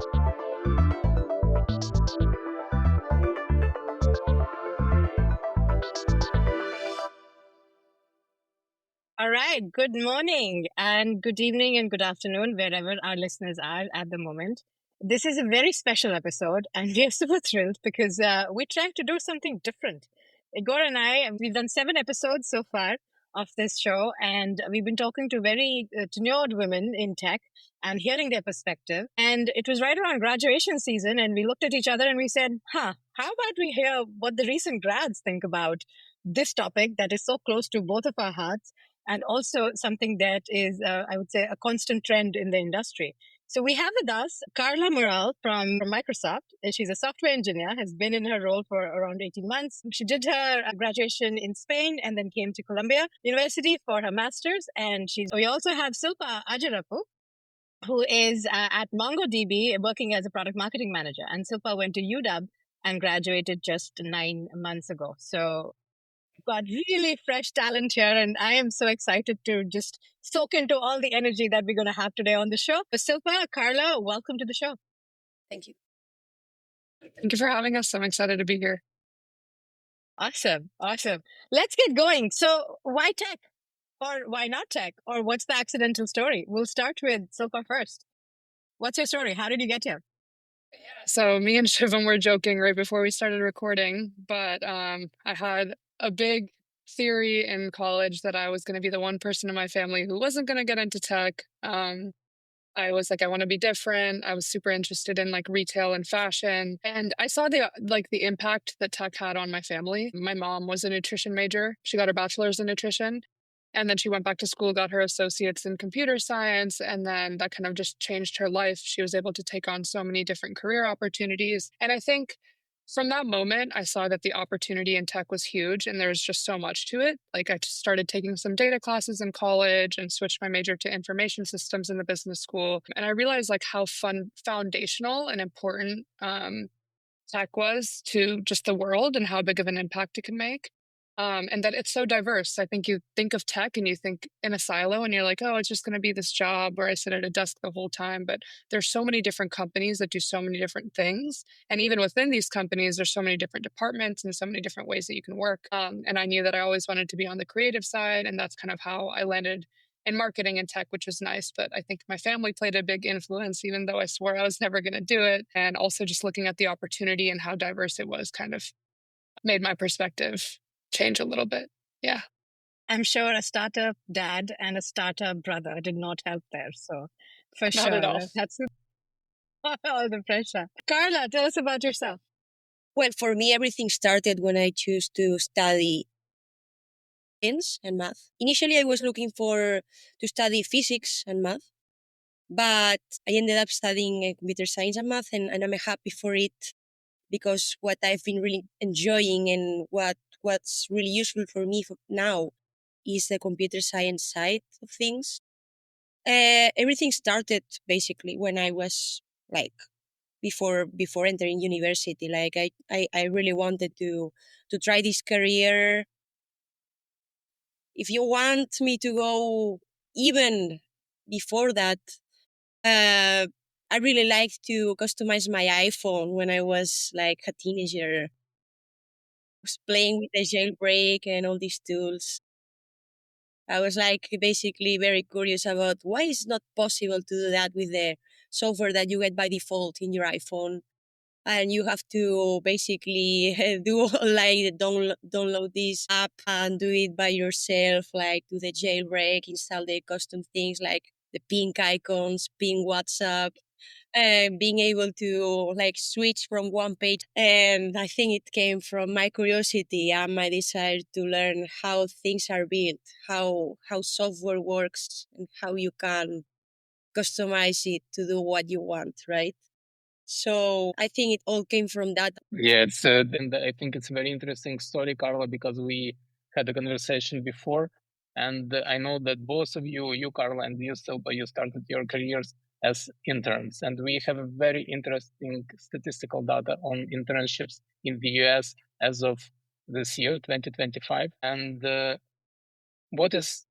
All right. Good morning and good evening and good afternoon, wherever our listeners are at the moment. This is a very special episode, and we are super thrilled because we're trying to do something different. Igor and I, we've done 7 episodes so far of this show, and we've been talking to very tenured women in tech and hearing their perspective. And it was right around graduation season, and we looked at each other and we said, how about we hear what the recent grads think about this topic that is so close to both of our hearts? And also something that is, I would say, a constant trend in the industry. So we have with us Carla Morral from Microsoft. And she's a software engineer, has been in her role for around 18 months. She did her graduation in Spain and then came to Columbia University for her master's. And we also have Silpa Ajjarapu, who is at MongoDB working as a product marketing manager. And Silpa went to UW and graduated just 9 months ago. So got really fresh talent here, and I am so excited to just soak into all the energy that we're going to have today on the show. Silpa, Carla, welcome to the show. Thank you. Thank you for having us. I'm excited to be here. Awesome. Let's get going. So why tech? Or why not tech? Or what's the accidental story? We'll start with Silpa first. What's your story? How did you get here? So me and Shivam were joking right before we started recording, but I had a big theory in college that I was going to be the one person in my family who wasn't going to get into tech. I was like, I want to be different. I was super interested in like retail and fashion. And I saw the impact that tech had on my family. My mom was a nutrition major. She got her bachelor's in nutrition. And then she went back to school, got her associates in computer science. And then that kind of just changed her life. She was able to take on so many different career opportunities. And I think from that moment, I saw that the opportunity in tech was huge and there's just so much to it. Like I just started taking some data classes in college and switched my major to information systems in the business school. And I realized like how foundational and important tech was to just the world and how big of an impact it can make. And that it's so diverse. I think you think of tech and you think in a silo and you're like, oh, it's just going to be this job where I sit at a desk the whole time. But there's so many different companies that do so many different things. And even within these companies, there's so many different departments and so many different ways that you can work. And I knew that I always wanted to be on the creative side. And that's kind of how I landed in marketing and tech, which was nice. But I think my family played a big influence, even though I swore I was never going to do it. And also just looking at the opportunity and how diverse it was kind of made my perspective change a little bit. Yeah. I'm sure a startup dad and a startup brother did not help there. So for Not sure, at all. that's all the pressure. Carla, tell us about yourself. Well, for me, everything started when I chose to study science and math. Initially, I was looking to study physics and math, but I ended up studying computer science and math, and I'm happy for it because what I've been really enjoying and what's really useful for me now is the computer science side of things. Everything started basically when I was like before entering university. Like I really wanted to try this career. If you want me to go even before that, I really liked to customize my iPhone when I was like a teenager. I was playing with the jailbreak and all these tools. I was like basically very curious about why it's not possible to do that with the software that you get by default in your iPhone. And you have to basically do like download this app and do it by yourself, like do the jailbreak, install the custom things like the pink icons, ping WhatsApp, and being able to like switch from one page. And I think it came from my curiosity and my desire to learn how things are built, how software works, and how you can customize it to do what you want, right? So I think it all came from that. Yeah, and I think it's a very interesting story, Carla, because we had a conversation before, and I know that both of you, Carla, and you, Silpa, you started your careers as interns, and we have a very interesting statistical data on internships in the US as of this year, 2025. And what is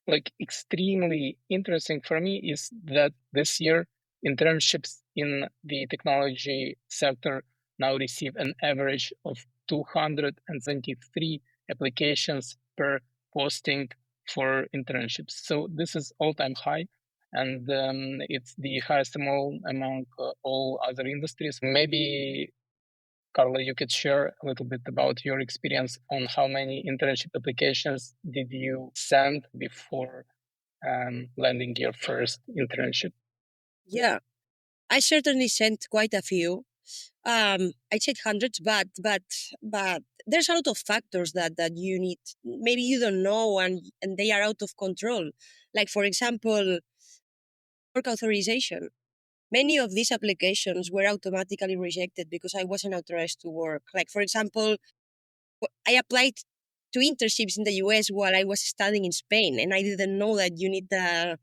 like extremely interesting for me is that this year internships in the technology sector now receive an average of 273 applications per posting for internships. So this is all-time high, and it's the highest among all other industries. Maybe, Carla, you could share a little bit about your experience on how many internship applications did you send before landing your first internship? Yeah, I certainly sent quite a few. I said hundreds, but there's a lot of factors that you need. Maybe you don't know, and they are out of control. Like for example, work authorization. Many of these applications were automatically rejected because I wasn't authorized to work. Like for example, I applied to internships in the US while I was studying in Spain, and I didn't know that you need a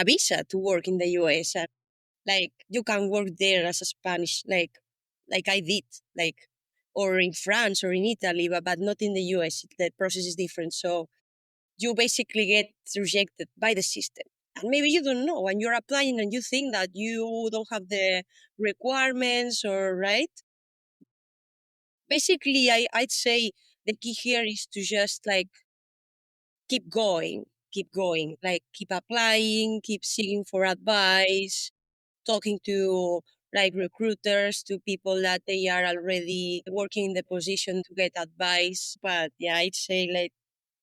visa to work in the US. Like you can work there as a Spanish, like I did, like or in France or in Italy, but not in the US. The process is different. So you basically get rejected by the system. And maybe you don't know and you're applying and you think that you don't have the requirements or right. Basically I'd say the key here is to just like keep going, like keep applying, keep seeking for advice, talking to like recruiters, to people that they are already working in the position to get advice. But yeah, I'd say like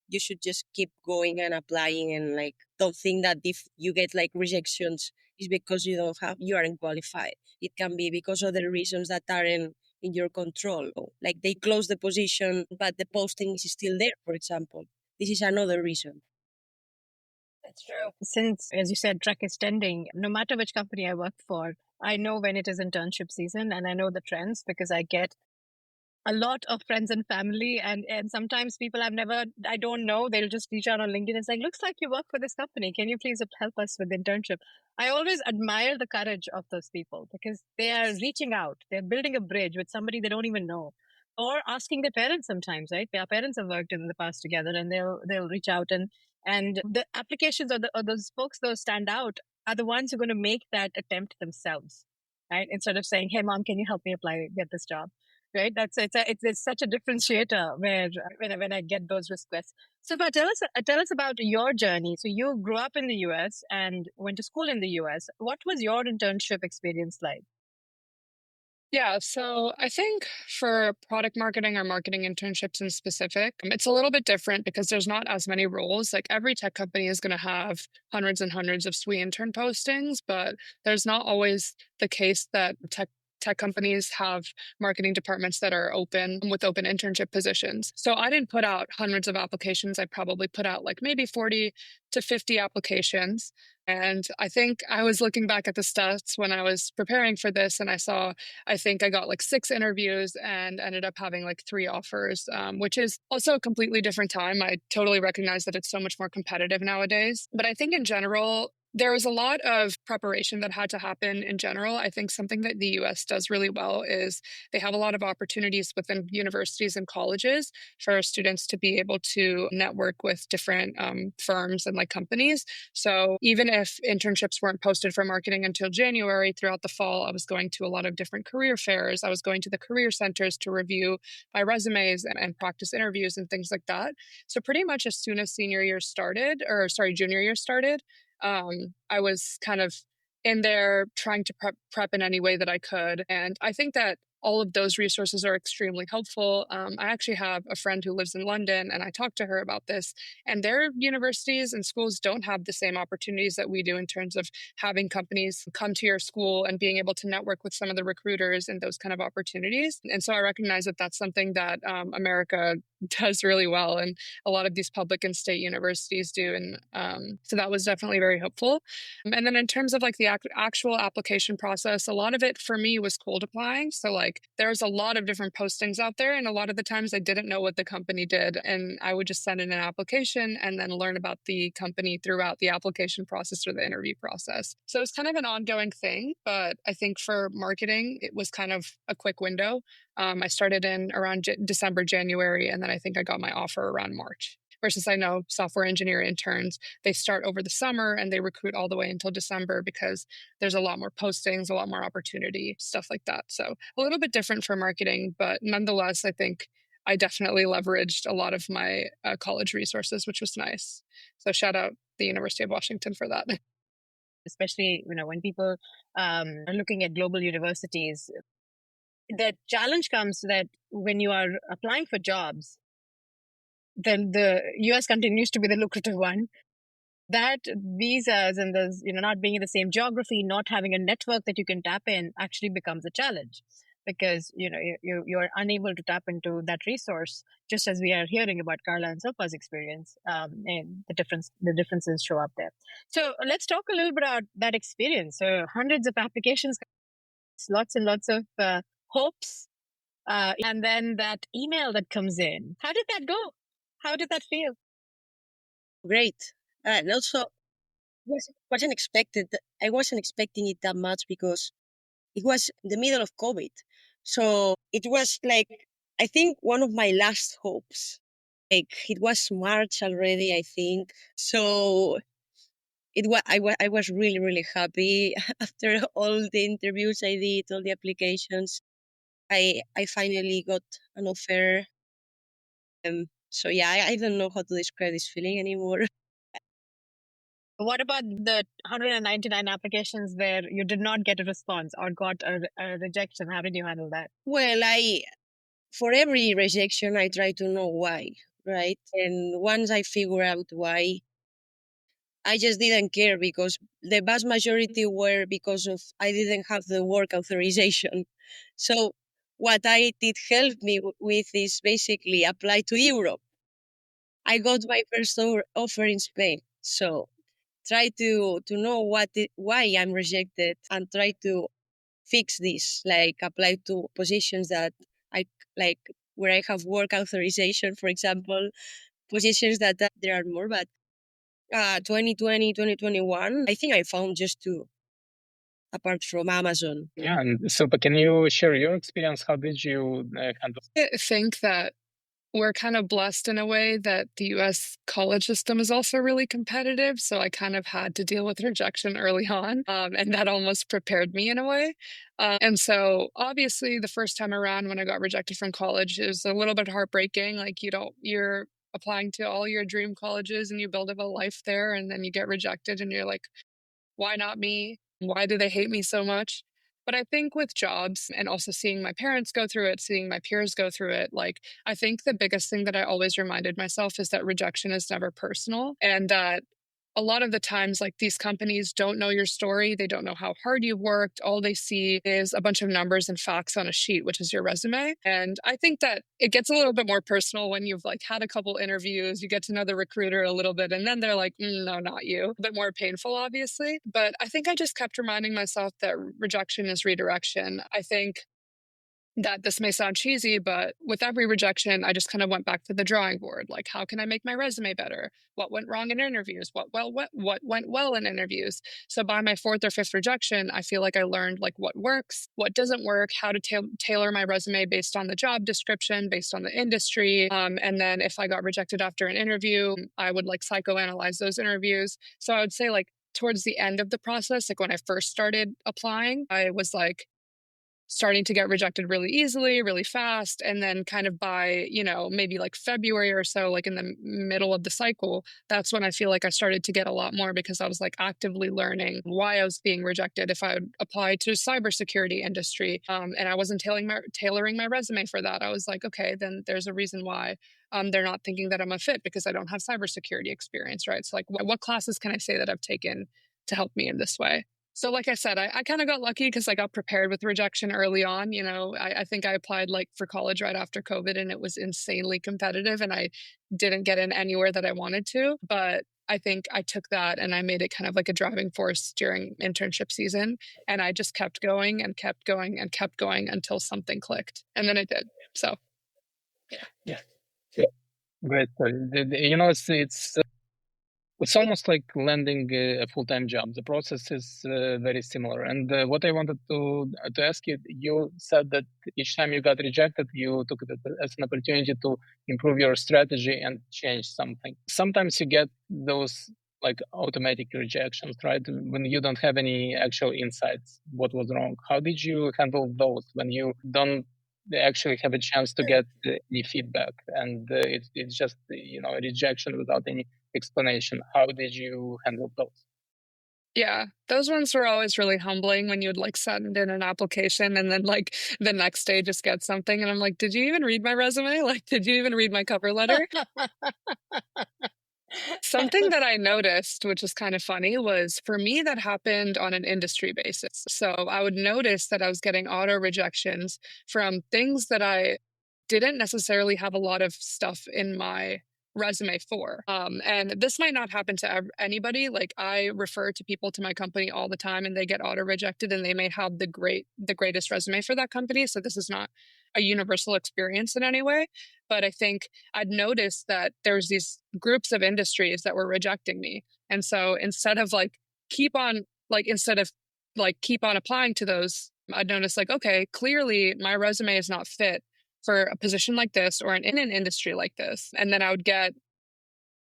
you should just keep going and applying and like don't think that if you get like rejections is because you aren't qualified. It can be because of the reasons that aren't in your control. Like they close the position but the posting is still there, for example. This is another reason. That's true. Since, as you said, track is trending, no matter which company I work for, I know when it is internship season and I know the trends because I get a lot of friends and family and sometimes people I don't know, they'll just reach out on LinkedIn. It's like, looks like you work for this company. Can you please help us with the internship? I always admire the courage of those people because they are reaching out. They're building a bridge with somebody they don't even know. Or asking their parents sometimes, right? Their parents have worked in the past together and they'll reach out and the applications or those folks those stand out are the ones who are going to make that attempt themselves, right? Instead of saying, hey mom, can you help me apply, get this job? Right? It's such a differentiator where when I get those requests. So, but tell us about your journey. So, you grew up in the U.S. and went to school in the U.S. What was your internship experience like? Yeah, so I think for product marketing or marketing internships in specific, it's a little bit different because there's not as many roles. Like every tech company is going to have hundreds and hundreds of SWE intern postings, but there's not always the case that tech companies have marketing departments that are open with open internship positions. So I didn't put out hundreds of applications. I probably put out like maybe 40 to 50 applications. And I think I was looking back at the stats when I was preparing for this, and I think I got like 6 interviews and ended up having like 3 offers, which is also a completely different time. I totally recognize that it's so much more competitive nowadays. But I think in general, there was a lot of preparation that had to happen in general. I think something that the US does really well is they have a lot of opportunities within universities and colleges for students to be able to network with different firms and like companies. So even if internships weren't posted for marketing until January, throughout the fall, I was going to a lot of different career fairs. I was going to the career centers to review my resumes and practice interviews and things like that. So pretty much as soon as junior year started, I was kind of in there trying to prep in any way that I could. And I think that all of those resources are extremely helpful. I actually have a friend who lives in London, and I talked to her about this. And their universities and schools don't have the same opportunities that we do in terms of having companies come to your school and being able to network with some of the recruiters and those kind of opportunities. And so I recognize that that's something that America does really well, and a lot of these public and state universities do. And so that was definitely very helpful. And then in terms of like the actual application process, a lot of it for me was cold applying. So like there's a lot of different postings out there, and a lot of the times I didn't know what the company did, and I would just send in an application and then learn about the company throughout the application process or the interview process. So it's kind of an ongoing thing, but I think for marketing, it was kind of a quick window. I started in around December, January, and then I think I got my offer around March. Versus I know software engineer interns, they start over the summer and they recruit all the way until December because there's a lot more postings, a lot more opportunity, stuff like that. So a little bit different for marketing, but nonetheless, I think I definitely leveraged a lot of my college resources, which was nice. So shout out the University of Washington for that. Especially, when people are looking at global universities, the challenge comes that when you are applying for jobs, then the US continues to be the lucrative one. That visas and those, not being in the same geography, not having a network that you can tap in actually becomes a challenge because, you're unable to tap into that resource, just as we are hearing about Carla and Silpa's experience, and the differences show up there. So let's talk a little bit about that experience. So hundreds of applications, lots and lots of hopes, and then that email that comes in. How did that go? How did that feel? Great. And also, wasn't expected. I wasn't expecting it that much because it was the middle of COVID. So it was like, I think, one of my last hopes. Like, it was March already, I think. So I was really, really happy after all the interviews I did, all the applications. I finally got an offer. So yeah, I don't know how to describe this feeling anymore. What about the 199 applications where you did not get a response or got a rejection? How did you handle that? Well, for every rejection, I try to know why, right? And once I figure out why, I just didn't care because the vast majority were because of I didn't have the work authorization. So what I did help me with is basically apply to Europe. I got my first offer in Spain. So try to know why I'm rejected and try to fix this, like apply to positions that I like where I have work authorization, for example, positions that there are more, but 2020, 2021, I think I found just two, apart from Amazon. Yeah, and Silpa, can you share your experience? How did you handle? I think that we're kind of blessed in a way that the US college system is also really competitive. So I kind of had to deal with rejection early on. And that almost prepared me in a way. And so obviously the first time around when I got rejected from college, it was a little bit heartbreaking. Like you're applying to all your dream colleges and you build up a life there and then you get rejected and you're like, why not me? Why do they hate me so much? But I think with jobs and also seeing my parents go through it, seeing my peers go through it, like, I think the biggest thing that I always reminded myself is that rejection is never personal and that a lot of the times, like these companies don't know your story. They don't know how hard you've worked. All they see is a bunch of numbers and facts on a sheet, which is your resume. And I think that it gets a little bit more personal when you've like had a couple interviews, you get to know the recruiter a little bit, and then they're like, no, not you. A bit more painful, obviously. But I think I just kept reminding myself that rejection is redirection. I think that this may sound cheesy, but with every rejection, I just kind of went back to the drawing board. Like, how can I make my resume better? What went wrong in interviews? What went well in interviews? So by my fourth or fifth rejection, I feel like I learned like what works, what doesn't work, how to tailor my resume based on the job description, based on the industry. And then if I got rejected after an interview, I would like psychoanalyze those interviews. So I would say like towards the end of the process, like when I first started applying, I was like, starting to get rejected really easily, really fast. And then kind of by, maybe like February or so, like in the middle of the cycle, that's when I feel like I started to get a lot more because I was like actively learning why I was being rejected. If I would apply to cybersecurity industry and I wasn't tailoring my resume for that, I was like, okay, then there's a reason why they're not thinking that I'm a fit because I don't have cybersecurity experience, right? So like what classes can I say that I've taken to help me in this way? So like I said, I kind of got lucky because I got prepared with rejection early on. I think I applied like for college right after COVID and it was insanely competitive and I didn't get in anywhere that I wanted to. But I think I took that and I made it kind of like a driving force during internship season. And I just kept going and kept going and kept going until something clicked. And then it did. So, yeah. Great. It's It's almost like landing a full-time job. The process is very similar. And what I wanted to ask you, you said that each time you got rejected, you took it as an opportunity to improve your strategy and change something. Sometimes you get those like automatic rejections, right? When you don't have any actual insights, what was wrong. How did you handle those when you don't actually have a chance to get any feedback and it's just a rejection without any explanation? How did you handle those? Yeah, those ones were always really humbling when you would like send in an application and then like the next day just get something and I'm like, did you even read my resume? Like, did you even read my cover letter? Something that I noticed, which is kind of funny, was for me that happened on an industry basis. So I would notice that I was getting auto rejections from things that I didn't necessarily have a lot of stuff in my resume for. And this might not happen to anybody. Like I refer to people to my company all the time and they get auto rejected and they may have the greatest resume for that company. So this is not a universal experience in any way. But I think I'd noticed that there's these groups of industries that were rejecting me. And so instead of keep on keep on applying to those, I'd notice like, okay, clearly my resume is not fit for a position like this or in an industry like this. And then I would get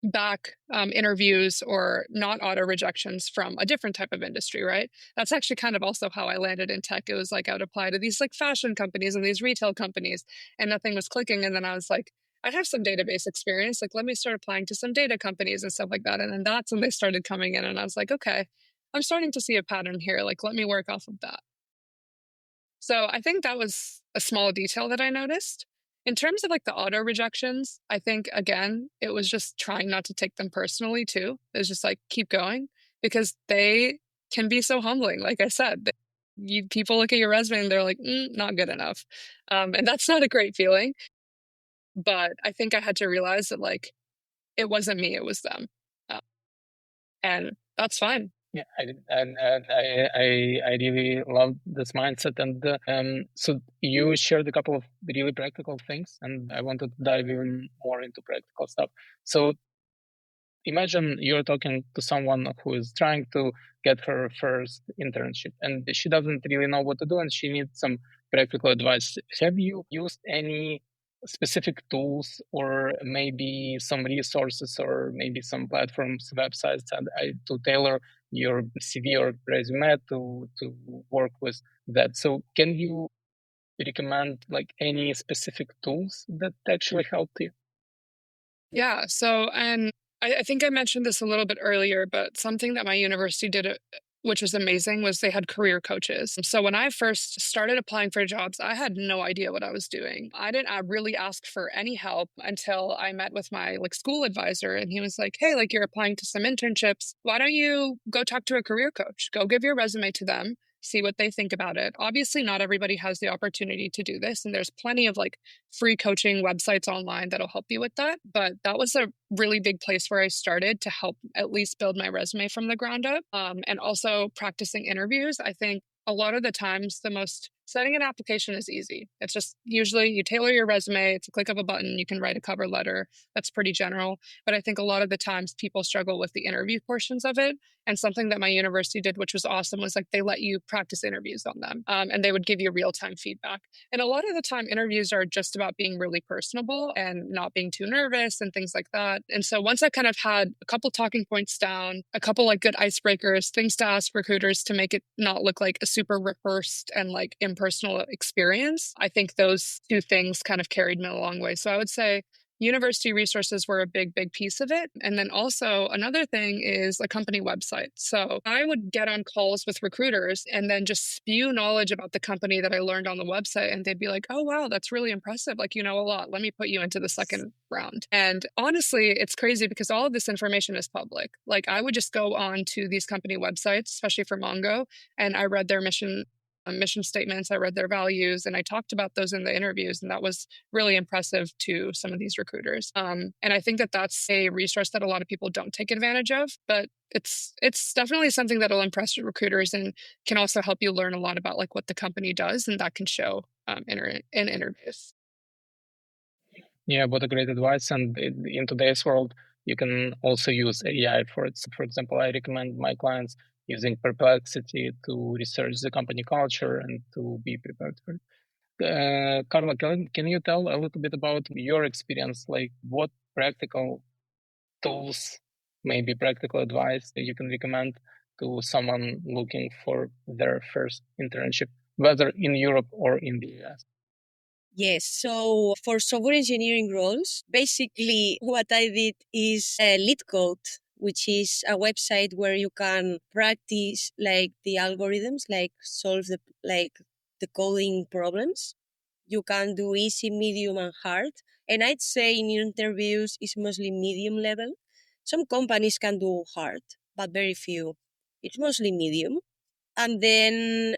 back interviews or not auto rejections from a different type of industry, right? That's actually kind of also how I landed in tech. It was like I would apply to these like fashion companies and these retail companies and nothing was clicking. And then I was like, I have some database experience. Like, let me start applying to some data companies and stuff like that. And then that's when they started coming in. And I was like, okay, I'm starting to see a pattern here. Like, let me work off of that. So I think that was a small detail that I noticed. In terms of like the auto rejections, I think again, it was just trying not to take them personally too. It was just like keep going because they can be so humbling. Like I said, people look at your resume and they're like, not good enough. And that's not a great feeling. But I think I had to realize that like it wasn't me, it was them. And that's fine. Yeah, I really love this mindset, and so you shared a couple of really practical things, and I wanted to dive even more into practical stuff. So imagine you're talking to someone who is trying to get her first internship, and she doesn't really know what to do, and she needs some practical advice. Have you used any specific tools or maybe some resources or maybe some platforms, websites to tailor your CV or resume to work with that? So can you recommend like any specific tools that actually helped you? Yeah. So, and I think I mentioned this a little bit earlier, but something that my university did, which was amazing, was they had career coaches. So when I first started applying for jobs, I had no idea what I was doing. I didn't really ask for any help until I met with my like school advisor, and he was like, "Hey, like you're applying to some internships. Why don't you go talk to a career coach? Go give your resume to them." See what they think about it. Obviously, not everybody has the opportunity to do this, and there's plenty of like free coaching websites online that'll help you with that. But that was a really big place where I started to help at least build my resume from the ground up. And also practicing interviews. I think a lot of the times setting an application is easy. It's just usually you tailor your resume, it's a click of a button, you can write a cover letter. That's pretty general. But I think a lot of the times people struggle with the interview portions of it. And something that my university did, which was awesome, was like they let you practice interviews on them, and they would give you real-time feedback. And a lot of the time, interviews are just about being really personable and not being too nervous and things like that. And so once I kind of had a couple talking points down, a couple like good icebreakers, things to ask recruiters to make it not look like a super rehearsed and like impersonal experience, I think those two things kind of carried me a long way. So I would say university resources were a big, big piece of it. And then also another thing is a company website. So I would get on calls with recruiters and then just spew knowledge about the company that I learned on the website. And they'd be like, "Oh, wow, that's really impressive. Like, you know a lot. Let me put you into the second round." And honestly, it's crazy because all of this information is public. Like I would just go on to these company websites, especially for Mongo, and I read their mission statements, I read their values, and I talked about those in the interviews. And that was really impressive to some of these recruiters. And I think that that's a resource that a lot of people don't take advantage of, but it's definitely something that'll impress recruiters and can also help you learn a lot about like what the company does, and that can show in interviews. Yeah, what a great advice. And in today's world, you can also use AI for it. So for example, I recommend my clients using Perplexity to research the company culture and to be prepared for it. Carla, can you tell a little bit about your experience? Like what practical tools, maybe practical advice that you can recommend to someone looking for their first internship, whether in Europe or in the US? Yes. So for software engineering roles, basically what I did is Lead Code, which is a website where you can practice like the algorithms, like solve the coding problems. You can do easy, medium, and hard. And I'd say in interviews it's mostly medium level. Some companies can do hard, but very few. It's mostly medium. And then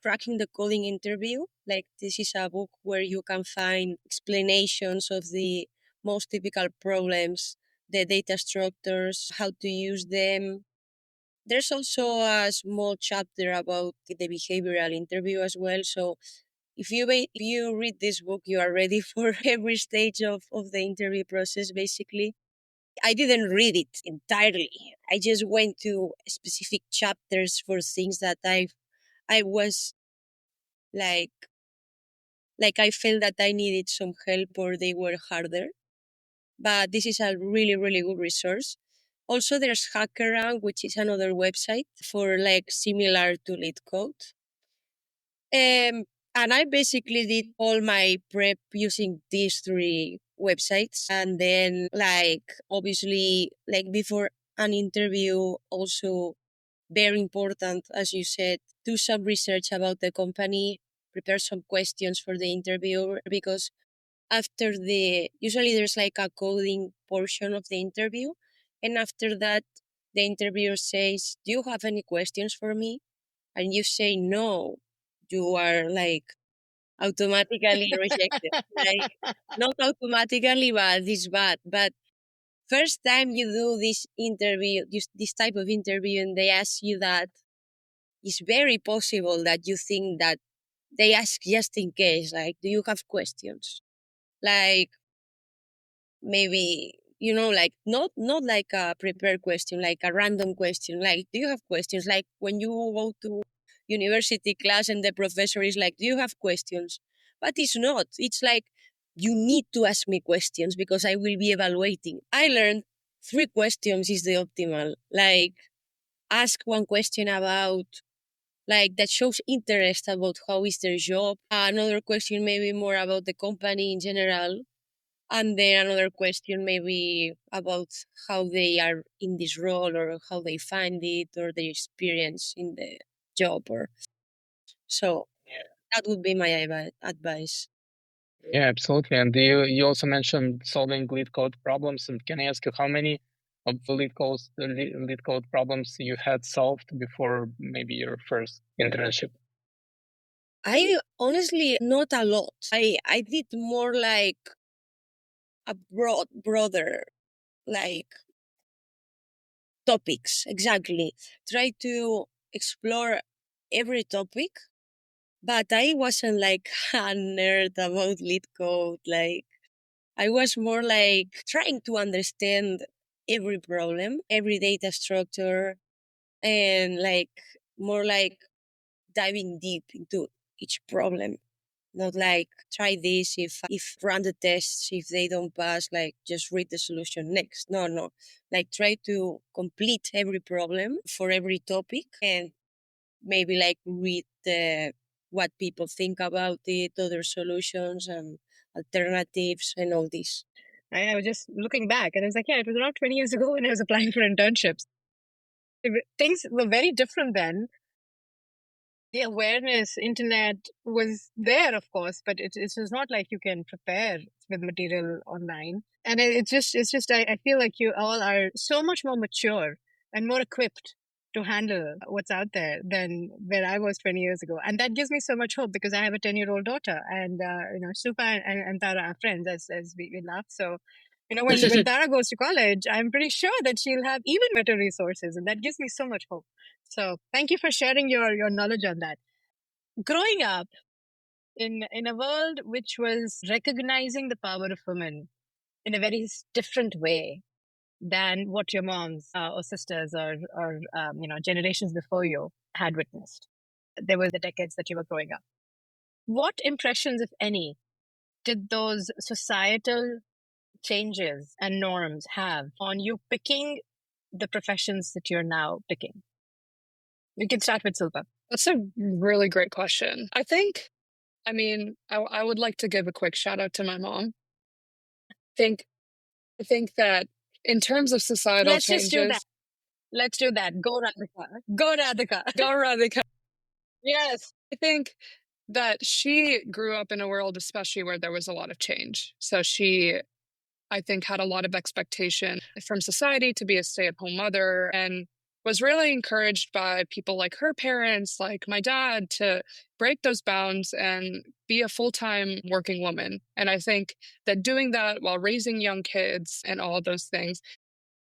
cracking the coding interview, like this is a book where you can find explanations of the most typical problems, the data structures, how to use them. There's also a small chapter about the behavioral interview as well. So if you read this book, you are ready for every stage of the interview process, basically. I didn't read it entirely. I just went to specific chapters for things that I was like I felt that I needed some help or they were harder. But this is a really, really good resource. Also there's HackerRank, which is another website for like similar to LeetCode. And I basically did all my prep using these three websites. And then like obviously like before an interview, also very important, as you said, do some research about the company, prepare some questions for the interviewer, because usually there's like a coding portion of the interview. And after that, the interviewer says, "Do you have any questions for me?" And you say no, you are like automatically rejected. Like not automatically, but it's bad. But first time you do this interview, this type of interview, and they ask you that, it's very possible that you think that they ask just in case, like, do you have questions? Like maybe, like not like a prepared question, like a random question, like, do you have questions? Like when you go to university class and the professor is like, do you have questions? But it's not. It's like, you need to ask me questions because I will be evaluating. I learned 3 questions is the optimal. Like, ask one question about like that shows interest about how is their job. Another question maybe more about the company in general. And then another question maybe about how they are in this role or how they find it or their experience in the job. Or so that would be my advice. Yeah, absolutely. And you also mentioned solving lead code problems. And can I ask you how many of the lead code problems you had solved before maybe your first internship? I honestly not a lot. I did more like a broader like topics. Exactly. Try to explore every topic, but I wasn't like a nerd about lead code. Like, I was more like trying to understand every problem, every data structure, and like more like diving deep into each problem. Not like try this, if run the tests, if they don't pass, like just read the solution next. No. Like try to complete every problem for every topic and maybe like read what people think about it, other solutions and alternatives and all this. I was just looking back and I was like, yeah, it was around 20 years ago when I was applying for internships. Things were very different then. The awareness, internet was there, of course, but it was not like you can prepare with material online. And I feel like you all are so much more mature and more equipped to handle what's out there than where I was 20 years ago. And that gives me so much hope because I have a 10-year-old daughter and, Silpa and Tara are friends as we laugh. So, when Tara goes to college, I'm pretty sure that she'll have even better resources. And that gives me so much hope. So thank you for sharing your knowledge on that. Growing up in a world which was recognizing the power of women in a very different way, than what your moms or sisters or generations before you had witnessed. There were the decades that you were growing up. What impressions, if any, did those societal changes and norms have on you picking the professions that you're now picking? We can start with Silpa. That's a really great question. I would like to give a quick shout out to my mom. I think that in terms of societal Let's changes, just do that. Let's do that. Go Radhika. Go Radhika. go Radhika. Yes. I think that she grew up in a world, especially where there was a lot of change. So she, I think, had a lot of expectation from society to be a stay-at-home mother, and was really encouraged by people like her parents, like my dad, to break those bounds and be a full-time working woman. And I think that doing that while raising young kids and all of those things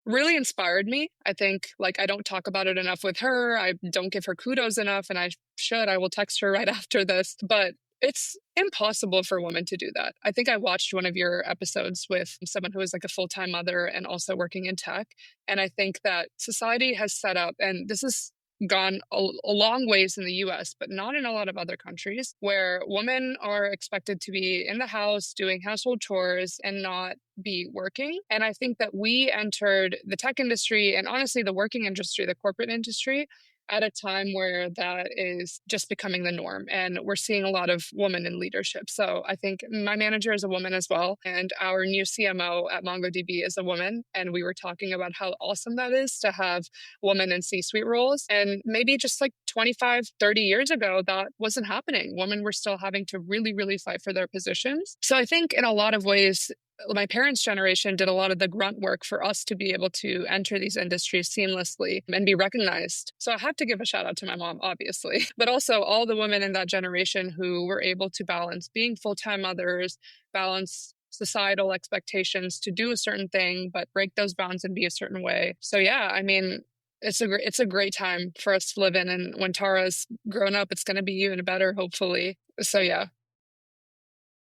really inspired me. I think, like, I don't talk about it enough with her. I don't give her kudos enough, and I should. I will text her right after this. But it's impossible for women to do that. I think I watched one of your episodes with someone who is like a full-time mother and also working in tech. And I think that society has set up, and this is gone a long ways in the US, but not in a lot of other countries, where women are expected to be in the house doing household chores and not be working. And I think that we entered the tech industry and honestly the working industry, the corporate industry, at a time where that is just becoming the norm. And we're seeing a lot of women in leadership. So I think my manager is a woman as well. And our new CMO at MongoDB is a woman. And we were talking about how awesome that is to have women in C-suite roles. And maybe just like 25, 30 years ago, that wasn't happening. Women were still having to really, really fight for their positions. So I think in a lot of ways, my parents' generation did a lot of the grunt work for us to be able to enter these industries seamlessly and be recognized. So I have to give a shout out to my mom, obviously, but also all the women in that generation who were able to balance being full-time mothers, balance societal expectations to do a certain thing, but break those bounds and be a certain way. So yeah, I mean, it's a great time for us to live in. And when Tara's grown up, it's going to be even better, hopefully. So yeah.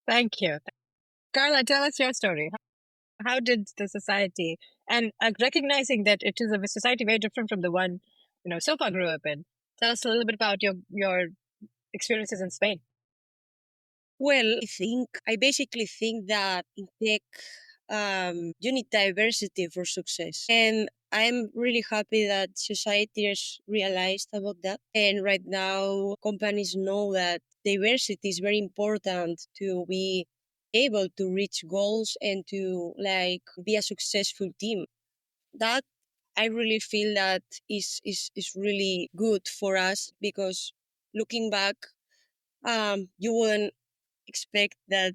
Thank you. Carla, tell us your story. How did the society, and recognizing that it is a society very different from the one, Silpa grew up in. Tell us a little bit about your experiences in Spain. Well, I basically think that in tech, you need diversity for success. And I'm really happy that society has realized about that. And right now, companies know that diversity is very important to be able to reach goals and to be a successful team. That I really feel that is really good for us, because looking back, you wouldn't expect that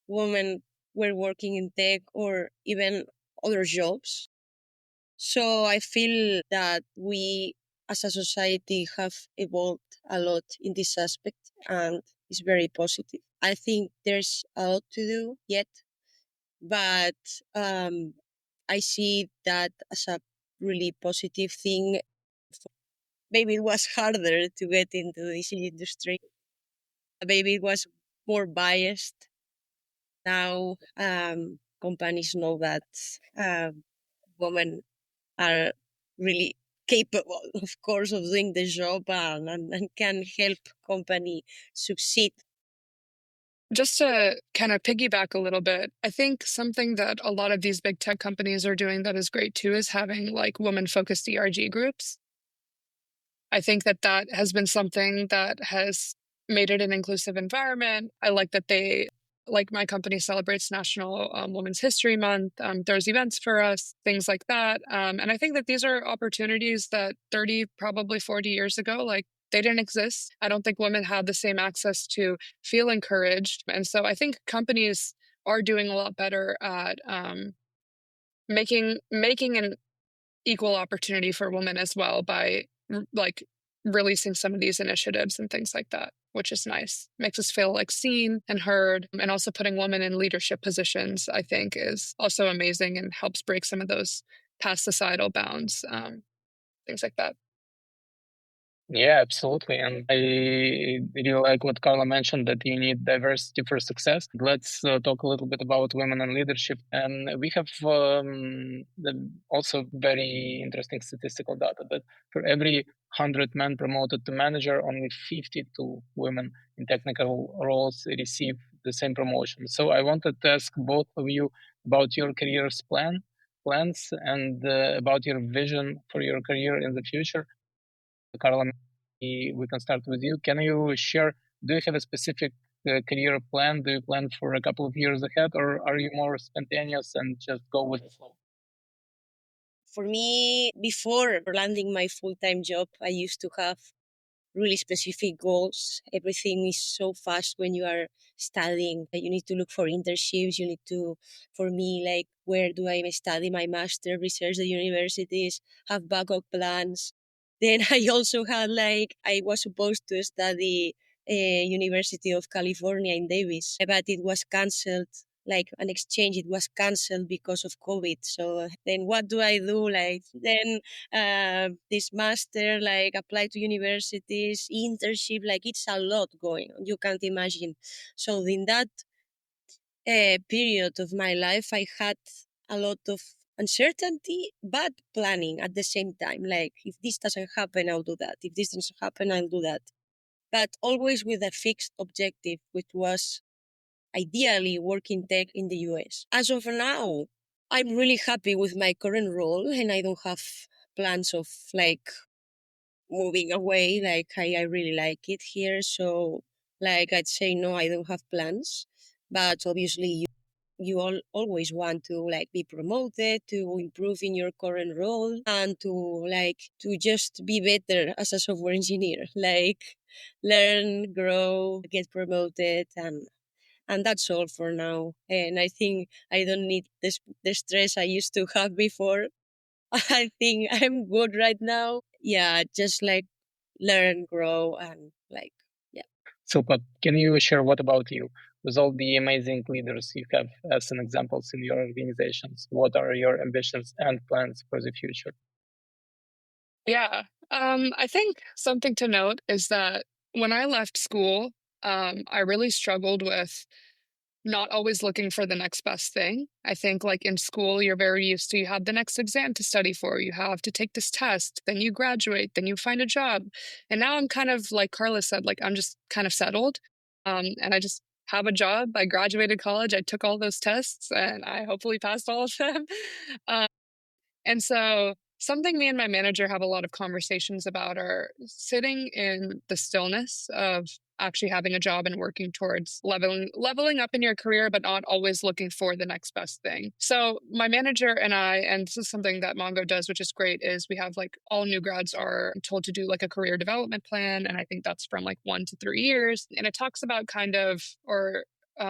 women were working in tech or even other jobs. So I feel that we as a society have evolved a lot in this aspect, and it's very positive. I think there's a lot to do yet, but I see that as a really positive thing. Maybe it was harder to get into this industry. Maybe it was more biased. Now companies know that women are really capable, of course, of doing the job, and can help company succeed. Just to kind of piggyback a little bit, I think something that a lot of these big tech companies are doing that is great too is having like women-focused ERG groups. I think that that has been something that has made it an inclusive environment. I like that my company celebrates National Women's History Month. There's events for us, things like that. And I think that these are opportunities that 30, probably 40 years ago, they didn't exist. I don't think women had the same access to feel encouraged. And so I think companies are doing a lot better at making an equal opportunity for women as well by releasing some of these initiatives and things like that, which is nice. Makes us feel seen and heard. And also putting women in leadership positions, I think, is also amazing and helps break some of those past societal bounds, things like that. Yeah, absolutely. And I really like what Carla mentioned, that you need diversity for success. Let's talk a little bit about women in leadership. And we have also very interesting statistical data that for every 100 men promoted to manager, only 52 women in technical roles receive the same promotion. So I wanted to ask both of you about your plans and about your vision for your career in the future. Carla, we can start with you. Can you share, do you have a specific career plan? Do you plan for a couple of years ahead, or are you more spontaneous and just go with the flow? For me, before landing my full-time job, I used to have really specific goals. Everything is so fast when you are studying. You need to look for internships. You need to, for me, like, where do I study my master, research the universities, have backup plans. Then I also had, like, I was supposed to study University of California in Davis, but it was cancelled. Like an exchange, it was cancelled because of COVID. So then what do I do? Like, then this master, like apply to universities, internship, like it's a lot going on. You can't imagine. So in that period of my life, I had a lot of uncertainty, but planning at the same time. Like, if this doesn't happen, I'll do that. If this doesn't happen, I'll do that. But always with a fixed objective, which was ideally working tech in the US. As of now, I'm really happy with my current role and I don't have plans of like moving away. Like I really like it here. So like I'd say no, I don't have plans. But obviously you always want to like be promoted, to improve in your current role and to like to just be better as a software engineer. Like learn, grow, get promoted and that's all for now. And I think I don't need the stress I used to have before. I think I'm good right now. Yeah, just like learn, grow, and like, yeah. Silpa, can you share what about you? With all the amazing leaders you have as an examples in your organizations, what are your ambitions and plans for the future? Yeah. I think something to note is that when I left school, I really struggled with not always looking for the next best thing. I think like in school, you're very used to you have the next exam to study for, you have to take this test, then you graduate, then you find a job. And now I'm kind of like Carla said, like I'm just kind of settled. And I just have a job. I graduated college, I took all those tests and I hopefully passed all of them. And so, something me and my manager have a lot of conversations about are sitting in the stillness of actually having a job and working towards leveling up in your career, but not always looking for the next best thing. So my manager and I, and this is something that Mongo does, which is great, is we have like all new grads are told to do like a career development plan. And I think that's from like 1 to 3 years. And it talks about kind of, or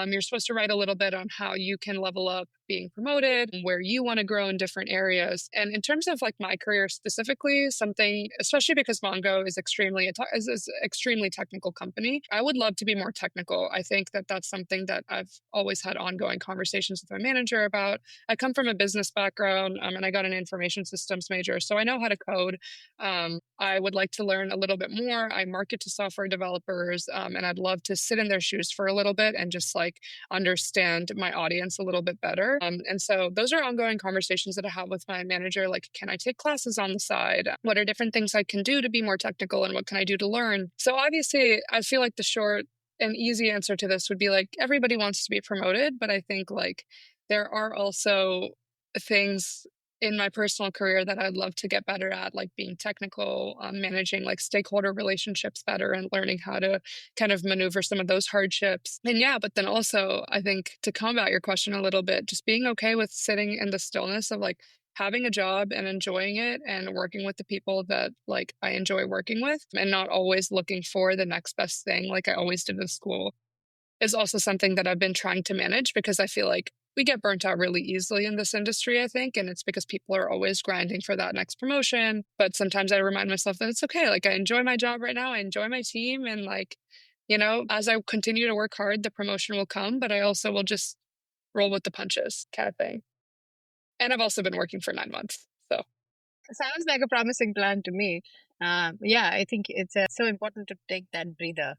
you're supposed to write a little bit on how you can level up being promoted, where you want to grow in different areas. And in terms of like my career specifically, something, especially because Mongo is is extremely technical company, I would love to be more technical. I think that that's something that I've always had ongoing conversations with my manager about. I come from a business background and I got an information systems major, so I know how to code. I would like to learn a little bit more. I market to software developers, and I'd love to sit in their shoes for a little bit and just like understand my audience a little bit better. And so those are ongoing conversations that I have with my manager. Like, can I take classes on the side? What are different things I can do to be more technical and what can I do to learn? So obviously, I feel like the short and easy answer to this would be like everybody wants to be promoted, but I think like there are also things in my personal career that I'd love to get better at, like being technical, managing like stakeholder relationships better and learning how to kind of maneuver some of those hardships. And yeah, but then also I think to combat your question a little bit, just being okay with sitting in the stillness of like having a job and enjoying it and working with the people that like I enjoy working with and not always looking for the next best thing like I always did in school is also something that I've been trying to manage because I feel like we get burnt out really easily in this industry, I think. And it's because people are always grinding for that next promotion. But sometimes I remind myself that it's okay. Like, I enjoy my job right now. I enjoy my team. And, like, you know, as I continue to work hard, the promotion will come, but I also will just roll with the punches kind of thing. And I've also been working for 9 months. So Sounds like a promising plan to me. Yeah, I think it's so important to take that breather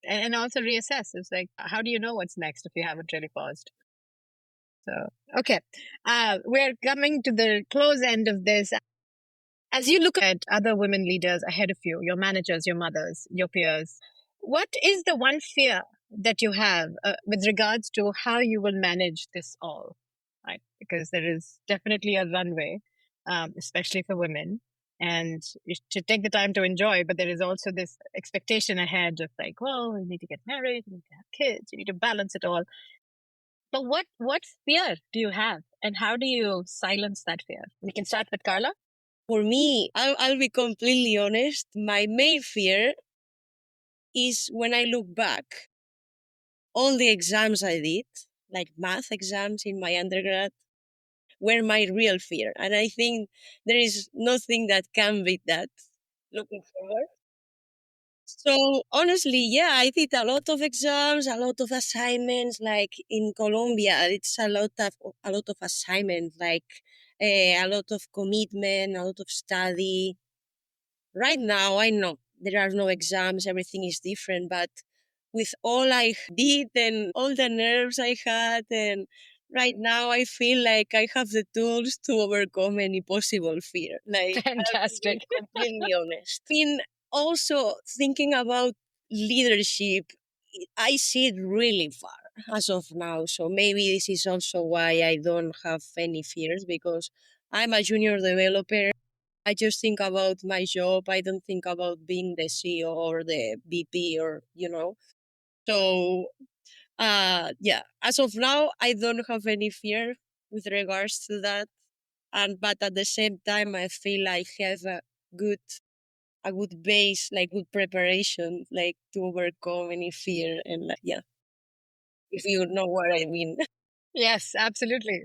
and also reassess. It's like, how do you know what's next if you haven't really paused? So, okay. We're coming to the close end of this. As you look at other women leaders ahead of you, your managers, your mothers, your peers, what is the one fear that you have with regards to how you will manage this all? Right? Because there is definitely a runway, especially for women. And you should take the time to enjoy, but there is also this expectation ahead of like, well, you need to get married, you need to have kids, you need to balance it all. But what fear do you have, and how do you silence that fear? We can start with Carla. For me, I'll be completely honest. My main fear is when I look back, all the exams I did, like math exams in my undergrad, were my real fear. And I think there is nothing that can beat that looking forward. So honestly, yeah, I did a lot of exams, a lot of assignments. Like in Colombia, it's a lot of assignments, like a lot of commitment, a lot of study. Right now, I know there are no exams, everything is different, but with all I did and all the nerves I had, and right now I feel like I have the tools to overcome any possible fear. Like, I'll be Fantastic. completely honest. Been also thinking about leadership. I see it really far as of now, so maybe this is also why I don't have any fears, because I'm a junior developer. I just think about my job. I don't think about being the CEO or the VP or. So, yeah, as of now, I don't have any fear with regards to that. But at the same time, I feel I have good, a good base, like good preparation, like to overcome any fear. And yeah, if you know what I mean. Yes, absolutely.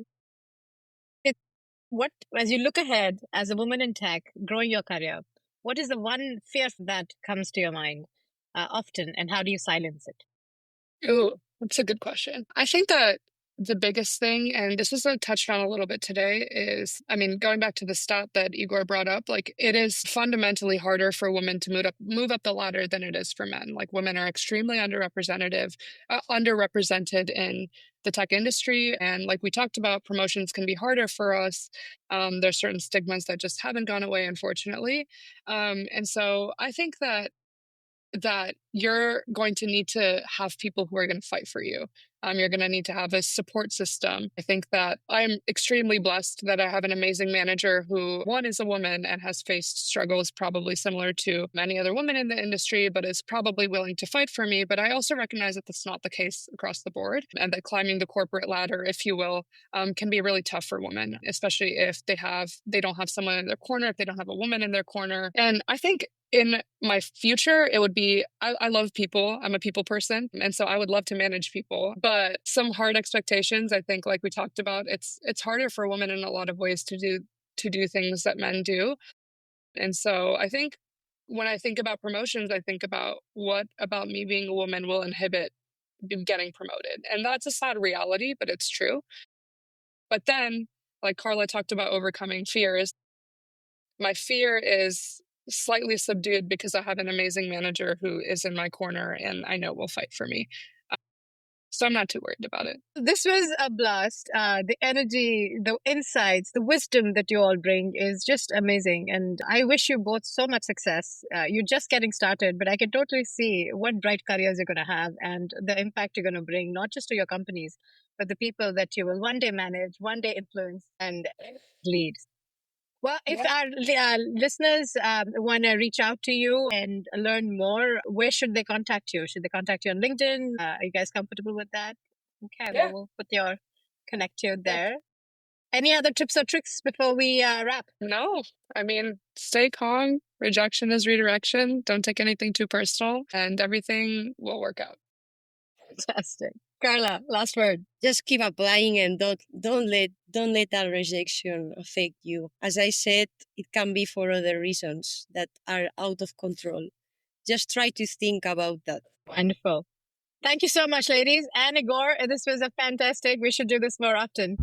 What, as you look ahead as a woman in tech, growing your career, what is the one fear that comes to your mind often, and how do you silence it? Ooh, that's a good question. I think that the biggest thing, and this was touched on a little bit today, is I mean, going back to the stat that Igor brought up, like it is fundamentally harder for women to move up the ladder than it is for men. Like women are extremely underrepresented in the tech industry, and like we talked about, promotions can be harder for us. There's certain stigmas that just haven't gone away, unfortunately. And so I think that you're going to need to have people who are going to fight for you. You're going to need to have a support system. I think that I'm extremely blessed that I have an amazing manager who, one, is a woman and has faced struggles probably similar to many other women in the industry, but is probably willing to fight for me. But I also recognize that that's not the case across the board, and that climbing the corporate ladder, if you will, can be really tough for women, especially if they don't have someone in their corner, if they don't have a woman in their corner. And I think in my future, it would be I love people. I'm a people person. And so I would love to manage people. But some hard expectations, I think, like we talked about, it's harder for women in a lot of ways to do things that men do. And so I think when I think about promotions, I think about what about me being a woman will inhibit getting promoted. And that's a sad reality, but it's true. But then, like Carla talked about overcoming fears, my fear is slightly subdued because I have an amazing manager who is in my corner and I know will fight for me. So I'm not too worried about it. This was a blast. The energy, the insights, the wisdom that you all bring is just amazing. And I wish you both so much success. You're just getting started, but I can totally see what bright careers you're going to have and the impact you're going to bring, not just to your companies, but the people that you will one day manage, one day influence, and lead. Well, if Yeah. our listeners want to reach out to you and learn more, where should they contact you? Should they contact you on LinkedIn? Are you guys comfortable with that? Okay, well, Yeah. we'll put your connect you there. Any other tips or tricks before we wrap? No, I mean, stay calm. Rejection is redirection. Don't take anything too personal, and everything will work out. Fantastic. Carla, last word. Just keep applying and don't let that rejection affect you. As I said, it can be for other reasons that are out of control. Just try to think about that. Wonderful. Thank you so much, ladies. And Igor, this was a fantastic. We should do this more often.